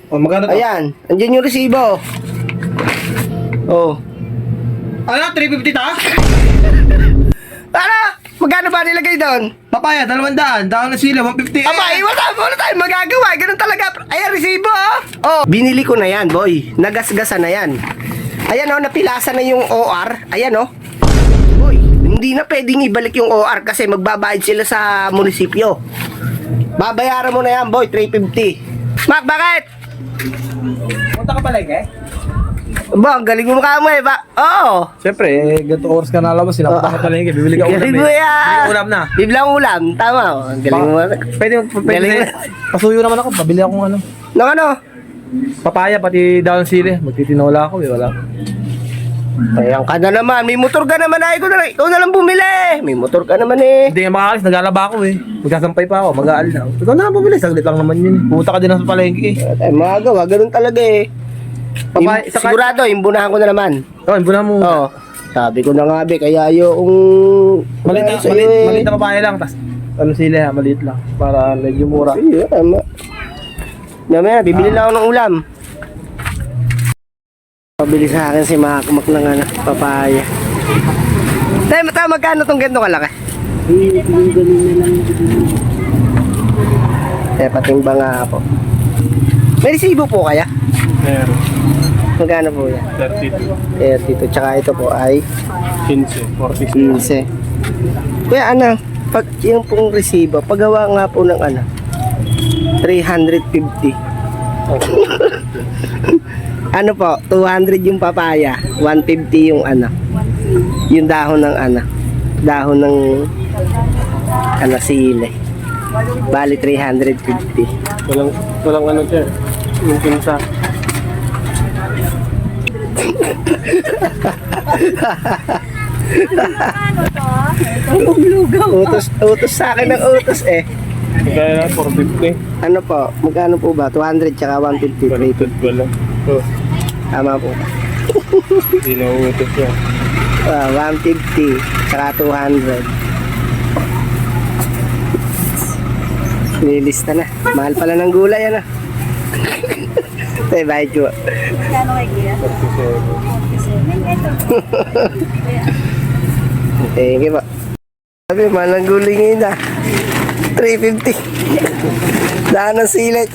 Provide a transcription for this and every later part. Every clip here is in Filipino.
Oh, magkano to? Ayan, andyan yung resibo. Oh. Ano? 350 ta? Ano? Magkano ba nilagay doon? Papaya, 200. Dahon ng sila, 150. Aba, wala tayong magagawa. Ganun talaga. Ayan, resibo, oh. Binili ko na yan, boy. Nagasgasan na yan. Ayan, oh, napilasan na yung OR. Ayan, oh. Boy, hindi na pwedeng ibalik yung OR kasi magbabayad sila sa munisipyo. Babayaran mo na yan, boy, 350. Mac, bakit? Punta ka pala, eh? Ba, ang galing mo mukha mo, eh, ba? Oo. Siyempre, ganito oras ka nalabas. Sinapunta ka pala, bibili ka ulam, Galing mo, eh. yan. Bibili ka ulam na. Bibili akong ulam. Tama, oh. Ang galing mo. Pwede, Galing mo. pasuyo naman ako. Pabili akong ano. Nang ano? Papaya, pati dahon ng sili. Magtitinola ako, eh. Wala. Ayan ka na naman. May motor ka naman, ay. Ikaw na lang bumili. May motor ka naman, eh. Hindi nga makakalis, naglalaba ako, eh. Magkasampay pa ako, mag-aal na. Ikaw na lang bumili, saglit lang naman yun. Pumunta ka din sa palengke, eh. Ay, magawa. Ganun talaga, eh. Papaya, Sigurado, imbunahan ko na naman. Oh, imbuna mo. Oo. Sabi ko na nga, be, kaya yung... Maliit na papaya lang, tas ano sila, maliit lang. Para medyo mura. Sige, tama. Mamaya, bibili lang ako ng ulam. Pabili sa akin si Makmak ng ano, papaya. Tayo, magkano tong ganito kalaki? Patimbang nga po. May resibo po kaya? Meron. Magkano po yan? 32. 32. Tsaka ito po ay 15. 15. Kuya, ano, pag yung pong resibo, paggawa nga po ng ano, 350. Ano po, 200 yung papaya, 150 yung ano, yung dahon ng ano, dahon ng ano, sili. Bali 350. Walang ano siya. Yung pinsa. Utos sa akin ng utos eh. Kaya 450. Ano po, magkano po ba? 200 tsaka 150. 350. Wala. Oh, Tama po. hindi na uutos yan. 150 tsaka 200. Nilista na. Mahal pala ng gulay, ano? Tay, bayad ko. Kano kay Kuya? 47. Thank you po. Sabi, mahal ng gulay ngayon na. 350. Daan ng silit.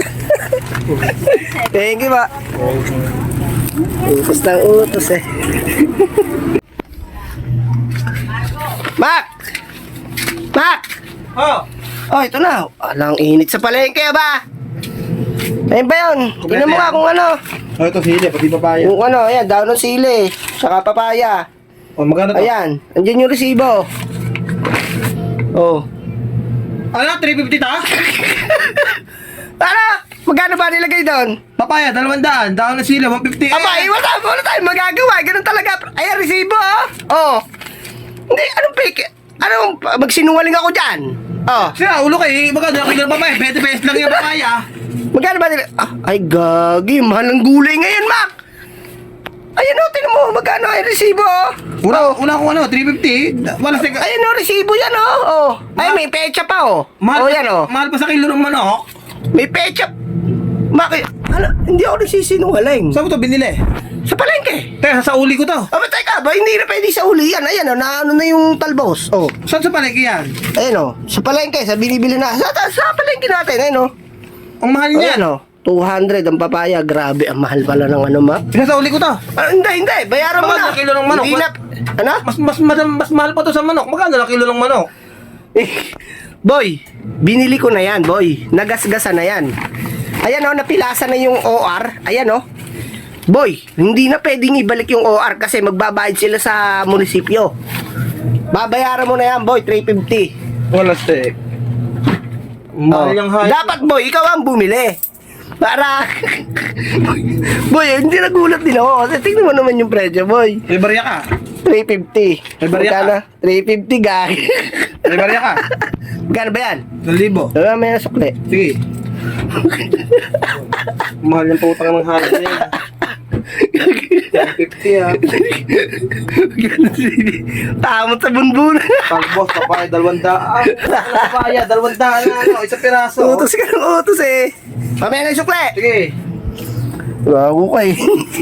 Thank you po. Utos ng utos eh. Mac! Mac! Oh! Oh, ito na. Alang init sa palengke ba? Ayun ba yun? Tingnan mo nga kung ano. Oh, ito sili, pati papaya. Kung ano, ayan, daon ng sili. Saka papaya. Oh, magkano to? Ayan, andyan yung resibo. Oh. Ano? 350 ta? Ano? Magkano ba nilagay doon? Papaya, 200. Dahon ng sili, 150. Aba, wala tayong magagawa. Ganun talaga. Ayan, resibo, oh. Oh. Hindi, anong peke? Anong, magsinungaling ako dyan? Oh. Siya, ulo kayo. Magkano na kilo ng papaya? 20 pesos lang yung papaya. Magkano ba nilagay? Ah, ay, gagi. Mahal ng gulay ngayon, Mac. Ayan, oh, tinan mo. Magkano ay resibo, oh. Una ko ano, 350. Wala sa... Ayan, oh, resibo yan, oh. Oh. Ay, may pecha pa, oh. Mahal, Oh, yan, oh. mahal pa sa kilo ng manok. May pecha. Maki, ano, hindi ako nagsisinungaling. Saan mo to binili? Sa palengke. Teka, sa uli ko to. Aba, teka ba, hindi na pwede sa uli yan. Ayan, oh, na ano na yung talbos. Oh, Saan sa palengke yan? ayan, oh. Sa palengke, sa binibili na. Sa palengke natin, ayan, oh. Ang mahal niya. Ayan, oh. 200 ang papaya. Grabe, ang mahal pala ng ano, ma. Isa sa uli ko to. Ah, hindi. Bayaran mo Magkano na. kilo ng manok? Hindi na. Ano? Mas mahal pa to sa manok. Magkano na kilo ng manok? Boy, binili ko na yan, boy. Nagasgasan na yan. Ayan, oh, napilasan na yung OR. Ayan, oh. Boy, hindi na pwedeng ibalik yung OR kasi magbabayad sila sa munisipyo. Babayaran mo na yan, boy, 350. Wala steak. Mahal yung high. Dapat, boy, ikaw ang bumili. Para... boy, hindi nagulat din ako. Kasi tingnan mo naman yung presyo, boy. May barya ka. 350. May barya ka? Magkano? 350, guys. May barya ka. Magkano ba yan? 1,000. May nasukli. Sige. Mahal yung putang ng high na yan. 150 ah. Tamot sa bunbun. Talbos, papaya, 200. Papaya, 200 na ano, isa piraso. Utos ka ng utos eh. Mamaya na yung sukle. Sige. Gago ka eh.